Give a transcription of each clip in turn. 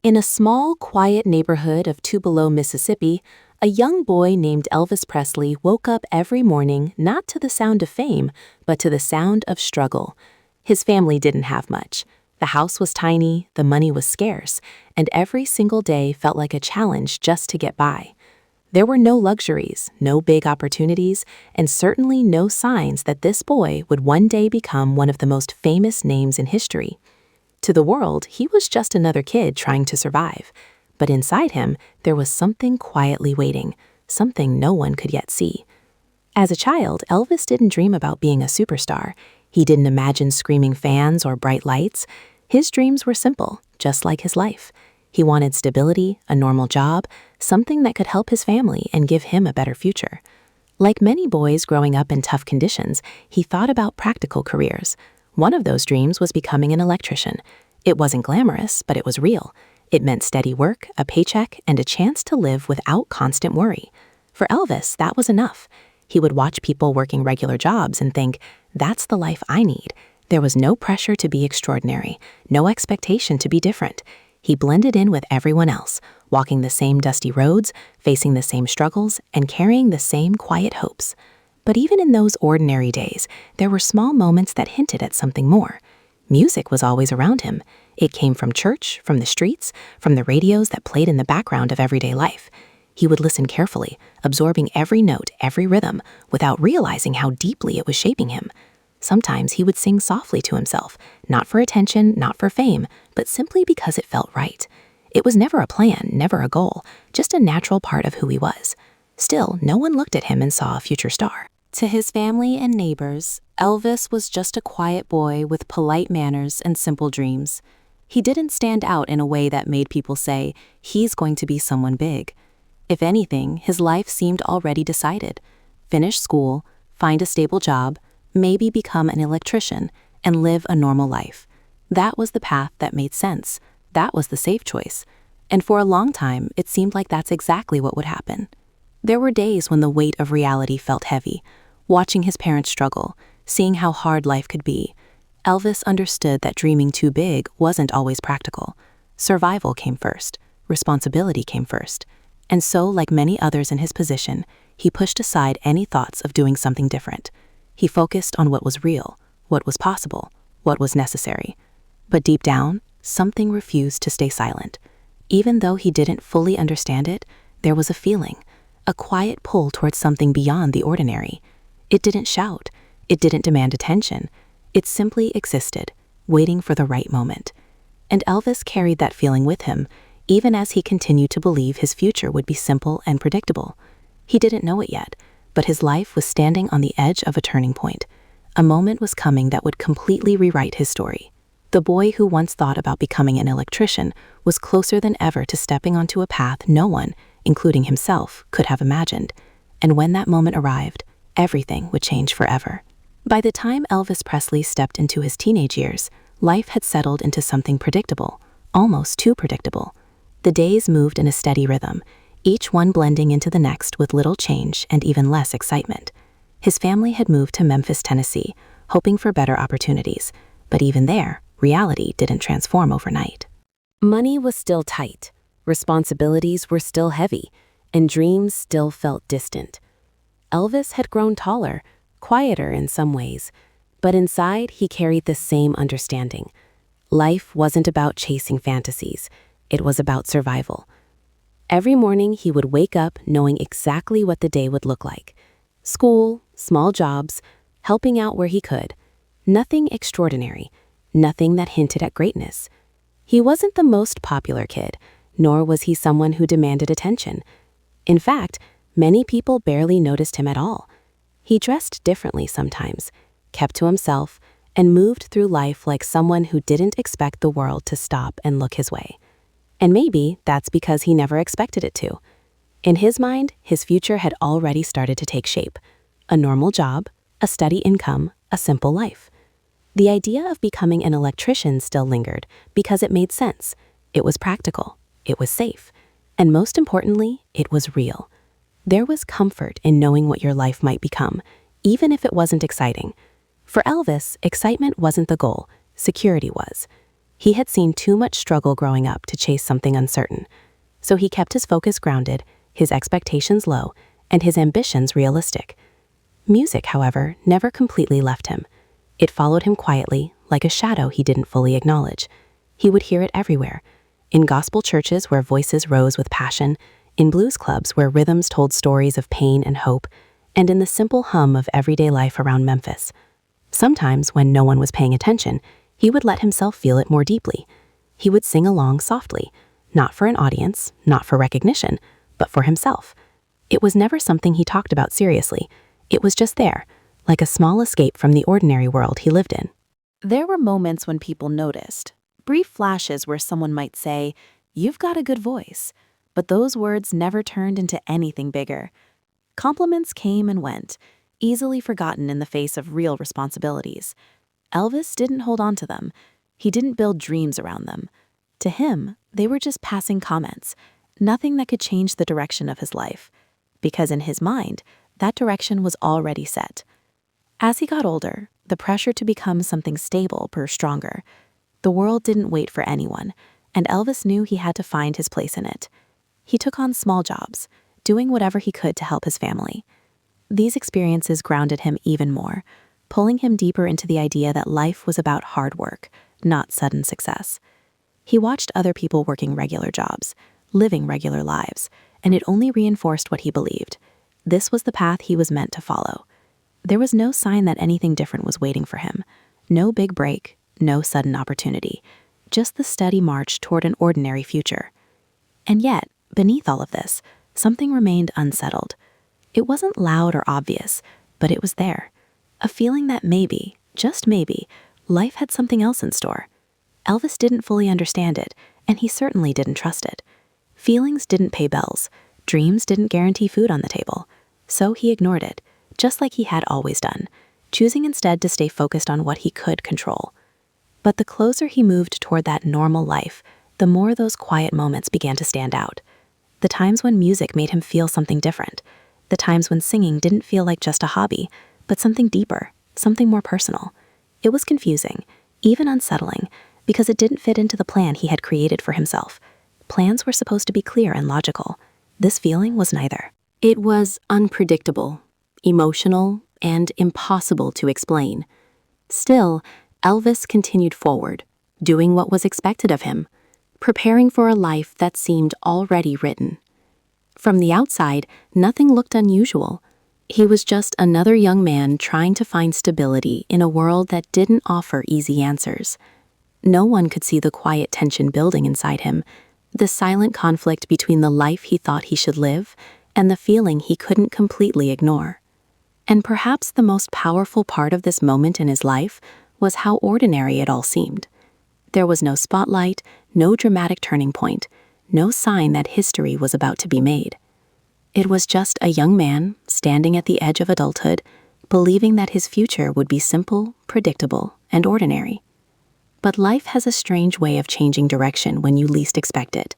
In a small, quiet neighborhood of Tupelo, Mississippi, a young boy named Elvis Presley woke up every morning not to the sound of fame, but to the sound of struggle. His family didn't have much. The house was tiny, the money was scarce, and every single day felt like a challenge just to get by. There were no luxuries, no big opportunities, and certainly no signs that this boy would one day become one of the most famous names in history. To the world, he was just another kid trying to survive. But inside him, there was something quietly waiting, something no one could yet see. As a child, Elvis didn't dream about being a superstar. He didn't imagine screaming fans or bright lights. His dreams were simple, just like his life. He wanted stability, a normal job, something that could help his family and give him a better future. Like many boys growing up in tough conditions, he thought about practical careers. One of those dreams was becoming an electrician. It wasn't glamorous, but it was real. It meant steady work, a paycheck, and a chance to live without constant worry. For Elvis, that was enough. He would watch people working regular jobs and think, that's the life I need. There was no pressure to be extraordinary, no expectation to be different. He blended in with everyone else, walking the same dusty roads, facing the same struggles, and carrying the same quiet hopes. But even in those ordinary days, there were small moments that hinted at something more. Music was always around him. It came from church, from the streets, from the radios that played in the background of everyday life. He would listen carefully, absorbing every note, every rhythm, without realizing how deeply it was shaping him. Sometimes he would sing softly to himself, not for attention, not for fame, but simply because it felt right. It was never a plan, never a goal, just a natural part of who he was. Still, no one looked at him and saw a future star. To his family and neighbors, Elvis was just a quiet boy with polite manners and simple dreams. He didn't stand out in a way that made people say, he's going to be someone big. If anything, his life seemed already decided. Finish school, find a stable job, maybe become an electrician, and live a normal life. That was the path that made sense. That was the safe choice. And for a long time, it seemed like that's exactly what would happen. There were days when the weight of reality felt heavy. Watching his parents struggle, seeing how hard life could be, Elvis understood that dreaming too big wasn't always practical. Survival came first, responsibility came first, and so, like many others in his position, he pushed aside any thoughts of doing something different. He focused on what was real, what was possible, what was necessary. But deep down, something refused to stay silent. Even though he didn't fully understand it, there was a feeling, a quiet pull towards something beyond the ordinary. It didn't shout. It didn't demand attention. It simply existed, waiting for the right moment. And Elvis carried that feeling with him, even as he continued to believe his future would be simple and predictable. He didn't know it yet, but his life was standing on the edge of a turning point. A moment was coming that would completely rewrite his story. The boy who once thought about becoming an electrician was closer than ever to stepping onto a path no one, including himself, could have imagined. And when that moment arrived, everything would change forever. By the time Elvis Presley stepped into his teenage years, life had settled into something predictable, almost too predictable. The days moved in a steady rhythm, each one blending into the next with little change and even less excitement. His family had moved to Memphis, Tennessee, hoping for better opportunities, but even there, reality didn't transform overnight. Money was still tight, responsibilities were still heavy, and dreams still felt distant. Elvis had grown taller, quieter in some ways, but inside he carried the same understanding. Life wasn't about chasing fantasies, it was about survival. Every morning he would wake up knowing exactly what the day would look like. School, small jobs, helping out where he could. Nothing extraordinary, nothing that hinted at greatness. He wasn't the most popular kid, nor was he someone who demanded attention. In fact, many people barely noticed him at all. He dressed differently sometimes, kept to himself, and moved through life like someone who didn't expect the world to stop and look his way. And maybe that's because he never expected it to. In his mind, his future had already started to take shape. A normal job, a steady income, a simple life. The idea of becoming an electrician still lingered because it made sense. It was practical. It was safe. And most importantly, it was real. There was comfort in knowing what your life might become, even if it wasn't exciting. For Elvis, excitement wasn't the goal, security was. He had seen too much struggle growing up to chase something uncertain. So he kept his focus grounded, his expectations low, and his ambitions realistic. Music, however, never completely left him. It followed him quietly, like a shadow he didn't fully acknowledge. He would hear it everywhere. In gospel churches where voices rose with passion, in blues clubs where rhythms told stories of pain and hope, and in the simple hum of everyday life around Memphis. Sometimes, when no one was paying attention, he would let himself feel it more deeply. He would sing along softly, not for an audience, not for recognition, but for himself. It was never something he talked about seriously. It was just there, like a small escape from the ordinary world he lived in. There were moments when people noticed, brief flashes where someone might say, "You've got a good voice," but those words never turned into anything bigger. Compliments came and went, easily forgotten in the face of real responsibilities. Elvis didn't hold on to them. He didn't build dreams around them. To him, they were just passing comments, nothing that could change the direction of his life, because in his mind, that direction was already set. As he got older, the pressure to become something stable grew stronger. The world didn't wait for anyone, and Elvis knew he had to find his place in it. He took on small jobs, doing whatever he could to help his family. These experiences grounded him even more, pulling him deeper into the idea that life was about hard work, not sudden success. He watched other people working regular jobs, living regular lives, and it only reinforced what he believed. This was the path he was meant to follow. There was no sign that anything different was waiting for him. No big break, no sudden opportunity, just the steady march toward an ordinary future. And yet, beneath all of this, something remained unsettled. It wasn't loud or obvious, but it was there. A feeling that maybe, just maybe, life had something else in store. Elvis didn't fully understand it, and he certainly didn't trust it. Feelings didn't pay bills. Dreams didn't guarantee food on the table. So he ignored it, just like he had always done, choosing instead to stay focused on what he could control. But the closer he moved toward that normal life, the more those quiet moments began to stand out. The times when music made him feel something different. The times when singing didn't feel like just a hobby, but something deeper, something more personal. It was confusing, even unsettling, because it didn't fit into the plan he had created for himself. Plans were supposed to be clear and logical. This feeling was neither. It was unpredictable, emotional, and impossible to explain. Still, Elvis continued forward, doing what was expected of him, preparing for a life that seemed already written. From the outside, nothing looked unusual. He was just another young man trying to find stability in a world that didn't offer easy answers. No one could see the quiet tension building inside him, the silent conflict between the life he thought he should live and the feeling he couldn't completely ignore. And perhaps the most powerful part of this moment in his life was how ordinary it all seemed. There was no spotlight, no dramatic turning point, no sign that history was about to be made. It was just a young man standing at the edge of adulthood, believing that his future would be simple, predictable, and ordinary. But life has a strange way of changing direction when you least expect it.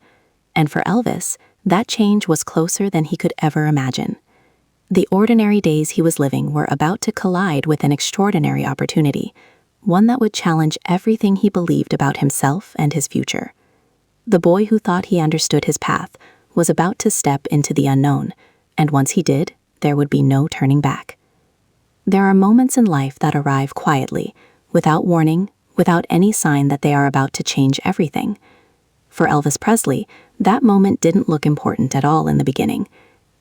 And for Elvis, that change was closer than he could ever imagine. The ordinary days he was living were about to collide with an extraordinary opportunity, one that would challenge everything he believed about himself and his future. The boy who thought he understood his path was about to step into the unknown, and once he did, there would be no turning back. There are moments in life that arrive quietly, without warning, without any sign that they are about to change everything. For Elvis Presley, that moment didn't look important at all in the beginning.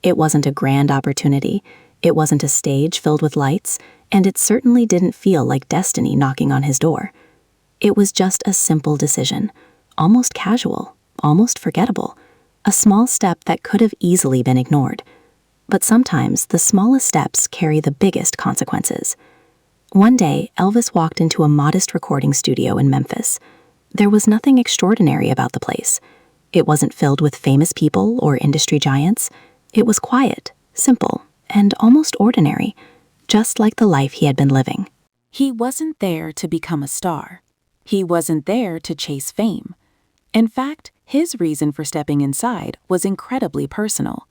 It wasn't a grand opportunity, it wasn't a stage filled with lights, and it certainly didn't feel like destiny knocking on his door. It was just a simple decision, almost casual, almost forgettable, a small step that could have easily been ignored. But sometimes the smallest steps carry the biggest consequences. One day, Elvis walked into a modest recording studio in Memphis. There was nothing extraordinary about the place. It wasn't filled with famous people or industry giants. It was quiet, simple, and almost ordinary, just like the life he had been living. He wasn't there to become a star. He wasn't there to chase fame. In fact, his reason for stepping inside was incredibly personal.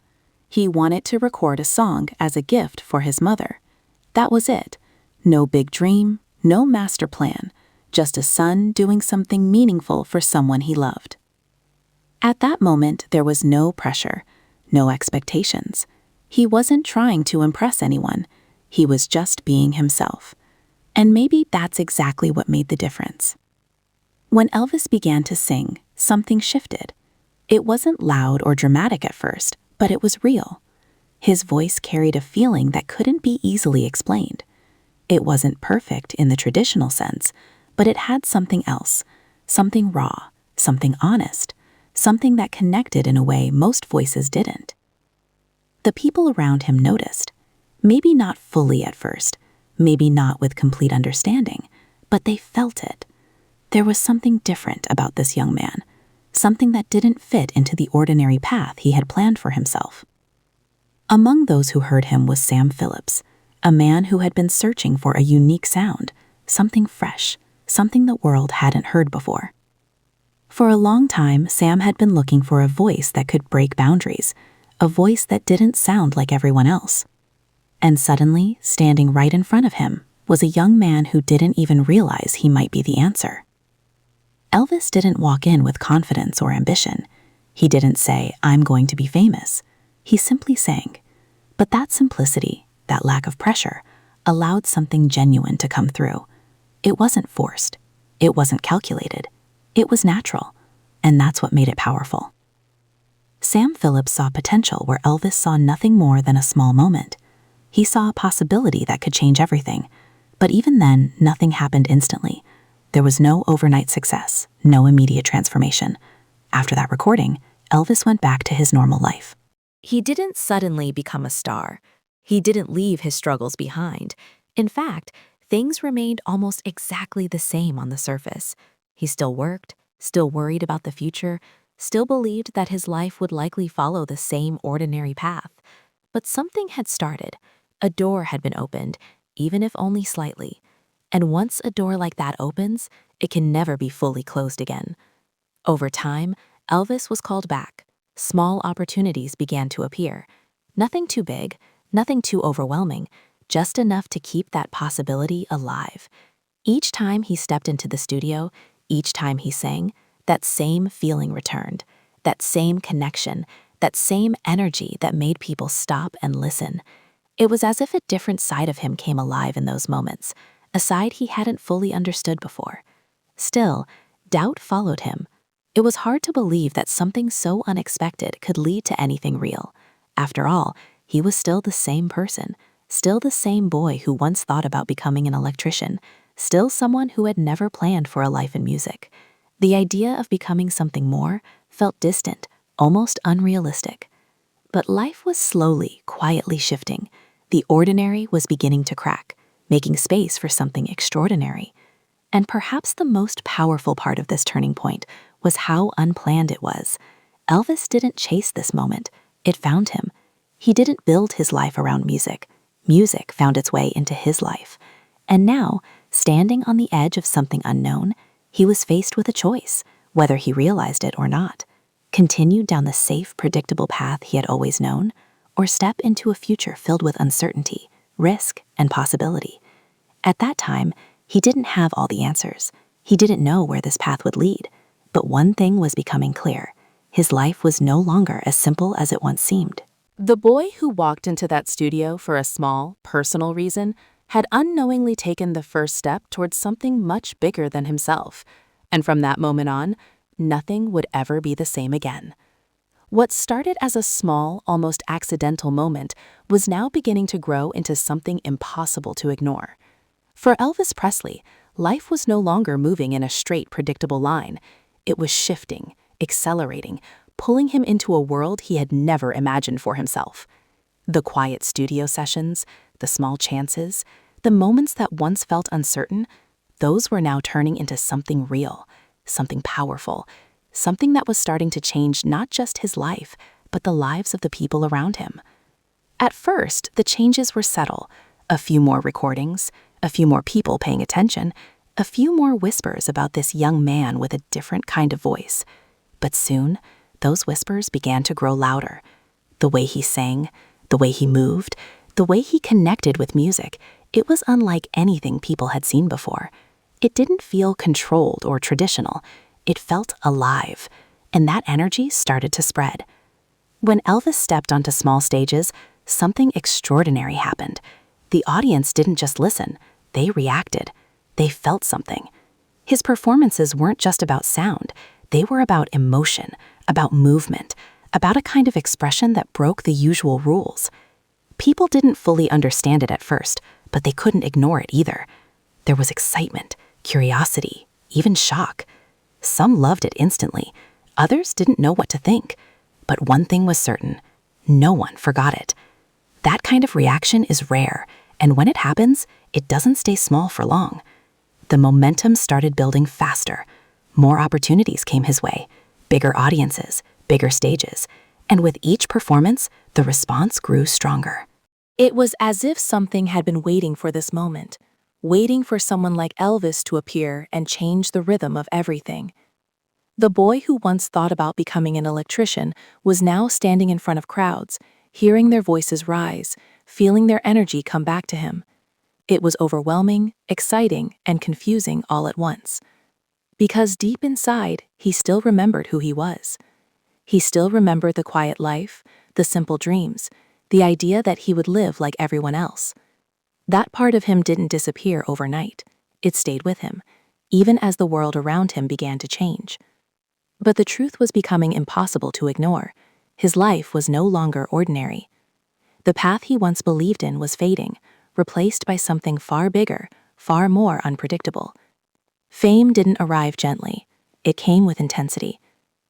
He wanted to record a song as a gift for his mother. That was it. No big dream, no master plan, just a son doing something meaningful for someone he loved. At that moment, there was no pressure, no expectations. He wasn't trying to impress anyone. He was just being himself. And maybe that's exactly what made the difference. When Elvis began to sing, something shifted. It wasn't loud or dramatic at first, but it was real. His voice carried a feeling that couldn't be easily explained. It wasn't perfect in the traditional sense, but it had something else, something raw, something honest, something that connected in a way most voices didn't. The people around him noticed, maybe not fully at first, maybe not with complete understanding, but they felt it. There was something different about this young man, something that didn't fit into the ordinary path he had planned for himself. Among those who heard him was Sam Phillips, a man who had been searching for a unique sound, something fresh, something the world hadn't heard before. For a long time, Sam had been looking for a voice that could break boundaries, a voice that didn't sound like everyone else. And suddenly, standing right in front of him, was a young man who didn't even realize he might be the answer. Elvis didn't walk in with confidence or ambition. He didn't say, "I'm going to be famous." He simply sang. But that simplicity, that lack of pressure, allowed something genuine to come through. It wasn't forced. It wasn't calculated. It was natural, and that's what made it powerful. Sam Phillips saw potential where Elvis saw nothing more than a small moment. He saw a possibility that could change everything, but even then, nothing happened instantly. There was no overnight success, no immediate transformation. After that recording, Elvis went back to his normal life. He didn't suddenly become a star. He didn't leave his struggles behind. In fact, things remained almost exactly the same on the surface. He still worked, still worried about the future, still believed that his life would likely follow the same ordinary path. But something had started. A door had been opened, even if only slightly. And once a door like that opens, it can never be fully closed again. Over time, Elvis was called back. Small opportunities began to appear. Nothing too big, nothing too overwhelming, just enough to keep that possibility alive. Each time he stepped into the studio, each time he sang, that same feeling returned, that same connection, that same energy that made people stop and listen. It was as if a different side of him came alive in those moments, a side he hadn't fully understood before. Still, doubt followed him. It was hard to believe that something so unexpected could lead to anything real. After all, he was still the same person, still the same boy who once thought about becoming an electrician, still someone who had never planned for a life in music. The idea of becoming something more felt distant, almost unrealistic. But life was slowly, quietly shifting. The ordinary was beginning to crack, making space for something extraordinary. And perhaps the most powerful part of this turning point was how unplanned it was. Elvis didn't chase this moment. It found him. He didn't build his life around music. Music found its way into his life. And now, standing on the edge of something unknown, he was faced with a choice, whether he realized it or not. Continue down the safe, predictable path he had always known, or step into a future filled with uncertainty, risk, and possibility. At that time, he didn't have all the answers. He didn't know where this path would lead. But one thing was becoming clear. His life was no longer as simple as it once seemed. The boy who walked into that studio for a small, personal reason had unknowingly taken the first step towards something much bigger than himself. And from that moment on, nothing would ever be the same again. What started as a small, almost accidental moment was now beginning to grow into something impossible to ignore. For Elvis Presley, life was no longer moving in a straight, predictable line. It was shifting, accelerating, pulling him into a world he had never imagined for himself. The quiet studio sessions, the small chances, the moments that once felt uncertain, those were now turning into something real, something powerful, something that was starting to change not just his life, but the lives of the people around him. At first, the changes were subtle. A few more recordings, a few more people paying attention, a few more whispers about this young man with a different kind of voice. But soon, those whispers began to grow louder. The way he sang, the way he moved, the way he connected with music, it was unlike anything people had seen before. It didn't feel controlled or traditional. It felt alive, and that energy started to spread. When Elvis stepped onto small stages, something extraordinary happened. The audience didn't just listen, they reacted. They felt something. His performances weren't just about sound, they were about emotion, about movement, about a kind of expression that broke the usual rules. People didn't fully understand it at first, but they couldn't ignore it either. There was excitement, curiosity, even shock. Some loved it instantly, others didn't know what to think. But one thing was certain, no one forgot it. That kind of reaction is rare, and when it happens, it doesn't stay small for long. The momentum started building faster. More opportunities came his way, bigger audiences, bigger stages, and with each performance, the response grew stronger. It was as if something had been waiting for this moment, waiting for someone like Elvis to appear and change the rhythm of everything. The boy who once thought about becoming an electrician was now standing in front of crowds, hearing their voices rise, feeling their energy come back to him. It was overwhelming, exciting, and confusing all at once. Because deep inside, he still remembered who he was. He still remembered the quiet life, the simple dreams, the idea that he would live like everyone else. That part of him didn't disappear overnight. It stayed with him, even as the world around him began to change. But the truth was becoming impossible to ignore. His life was no longer ordinary. The path he once believed in was fading, replaced by something far bigger, far more unpredictable. Fame didn't arrive gently. It came with intensity.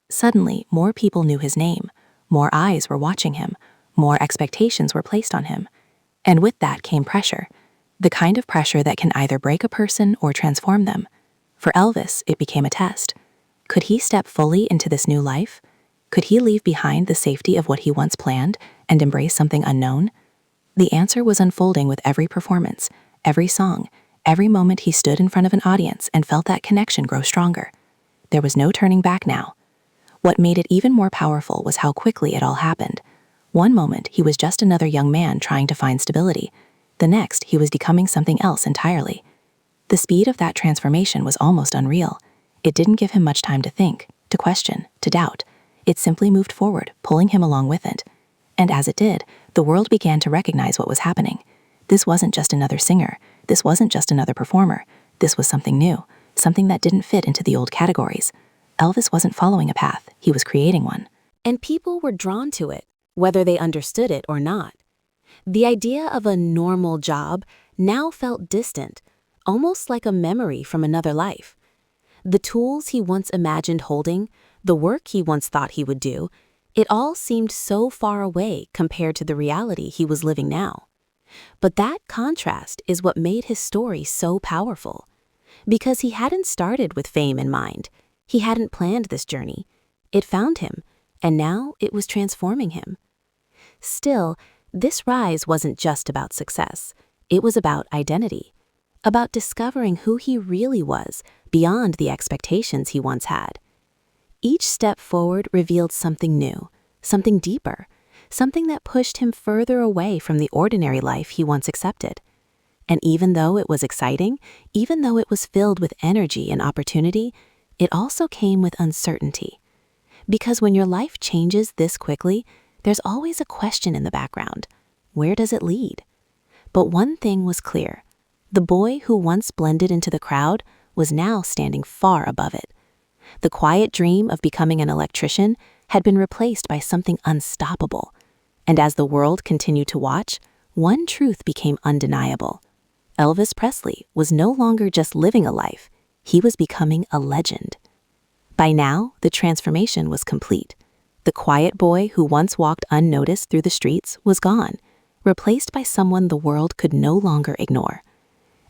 Suddenly, more people knew his name, more eyes were watching him, more expectations were placed on him. And with that came pressure, the kind of pressure that can either break a person or transform them. For Elvis, it became a test. Could he step fully into this new life? Could he leave behind the safety of what he once planned and embrace something unknown? The answer was unfolding with every performance, every song, every moment he stood in front of an audience and felt that connection grow stronger. There was no turning back now. What made it even more powerful was how quickly it all happened. One moment, he was just another young man trying to find stability. The next, he was becoming something else entirely. The speed of that transformation was almost unreal. It didn't give him much time to think, to question, to doubt. It simply moved forward, pulling him along with it. And as it did, the world began to recognize what was happening. This wasn't just another singer. This wasn't just another performer. This was something new, something that didn't fit into the old categories. Elvis wasn't following a path, he was creating one. And people were drawn to it, whether they understood it or not. The idea of a normal job now felt distant, almost like a memory from another life. The tools he once imagined holding, the work he once thought he would do, it all seemed so far away compared to the reality he was living now. But that contrast is what made his story so powerful. Because he hadn't started with fame in mind. He hadn't planned this journey. It found him, and now it was transforming him. Still, this rise wasn't just about success. It was about identity, about discovering who he really was beyond the expectations he once had. Each step forward revealed something new, something deeper, something that pushed him further away from the ordinary life he once accepted. And even though it was exciting, even though it was filled with energy and opportunity, it also came with uncertainty. Because when your life changes this quickly, there's always a question in the background. Where does it lead? But one thing was clear. The boy who once blended into the crowd was now standing far above it. The quiet dream of becoming an electrician had been replaced by something unstoppable. And as the world continued to watch, one truth became undeniable. Elvis Presley was no longer just living a life, he was becoming a legend. By now, the transformation was complete. The quiet boy who once walked unnoticed through the streets was gone, replaced by someone the world could no longer ignore.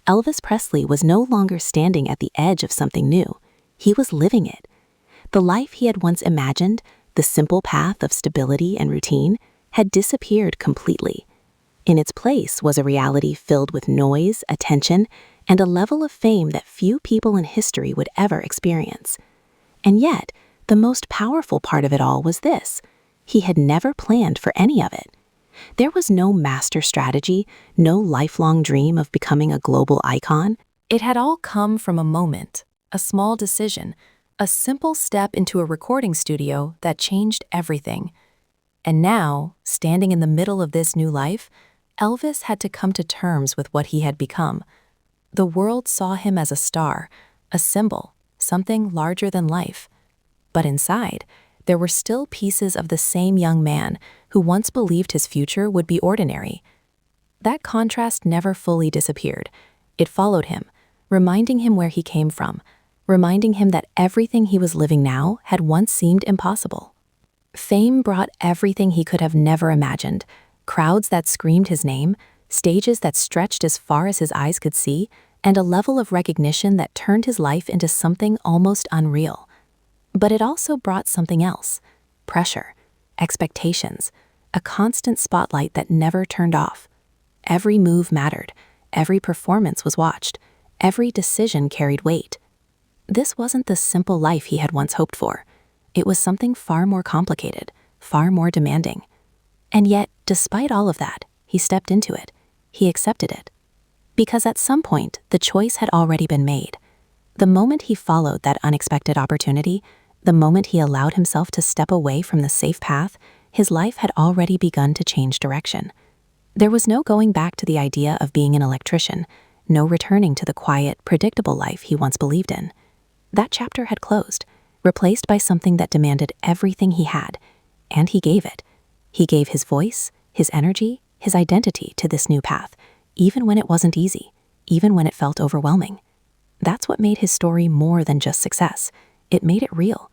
Elvis Presley was no longer standing at the edge of something new. He was living it. The life he had once imagined, the simple path of stability and routine, had disappeared completely. In its place was a reality filled with noise, attention, and a level of fame that few people in history would ever experience. And yet, the most powerful part of it all was this: he had never planned for any of it. There was no master strategy, no lifelong dream of becoming a global icon. It had all come from a moment, a small decision, a simple step into a recording studio that changed everything. And now, standing in the middle of this new life, Elvis had to come to terms with what he had become. The world saw him as a star, a symbol, something larger than life. But inside, there were still pieces of the same young man who once believed his future would be ordinary. That contrast never fully disappeared. It followed him, reminding him where he came from, reminding him that everything he was living now had once seemed impossible. Fame brought everything he could have never imagined: crowds that screamed his name, stages that stretched as far as his eyes could see, and a level of recognition that turned his life into something almost unreal. But it also brought something else: pressure, expectations, a constant spotlight that never turned off. Every move mattered, every performance was watched, every decision carried weight. This wasn't the simple life he had once hoped for. It was something far more complicated, far more demanding. And yet, despite all of that, he stepped into it. He accepted it. Because at some point, the choice had already been made. The moment he followed that unexpected opportunity, the moment he allowed himself to step away from the safe path, his life had already begun to change direction. There was no going back to the idea of being an electrician, no returning to the quiet, predictable life he once believed in. That chapter had closed, replaced by something that demanded everything he had, and he gave it. He gave his voice, his energy, his identity to this new path, even when it wasn't easy, even when it felt overwhelming. That's what made his story more than just success. It made it real.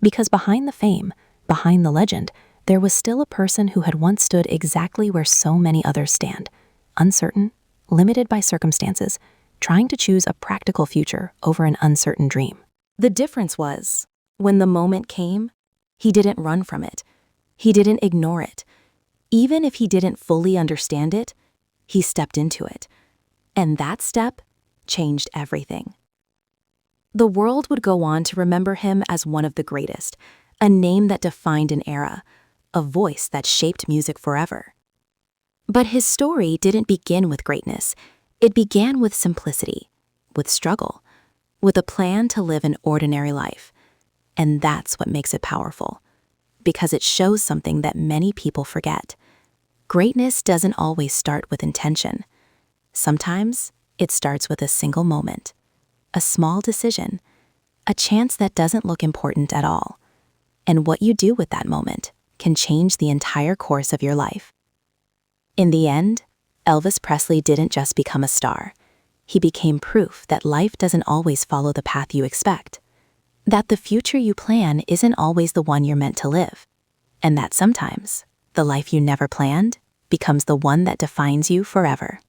Because behind the fame, behind the legend, there was still a person who had once stood exactly where so many others stand: uncertain, limited by circumstances, trying to choose a practical future over an uncertain dream. The difference was, when the moment came, he didn't run from it. He didn't ignore it. Even if he didn't fully understand it, he stepped into it. And that step changed everything. The world would go on to remember him as one of the greatest, a name that defined an era, a voice that shaped music forever. But his story didn't begin with greatness. It began with simplicity, with struggle, with a plan to live an ordinary life. And that's what makes it powerful, because it shows something that many people forget. Greatness doesn't always start with intention. Sometimes it starts with a single moment, a small decision, a chance that doesn't look important at all. And what you do with that moment can change the entire course of your life. In the end, Elvis Presley didn't just become a star. He became proof that life doesn't always follow the path you expect, that the future you plan isn't always the one you're meant to live, and that sometimes the life you never planned becomes the one that defines you forever.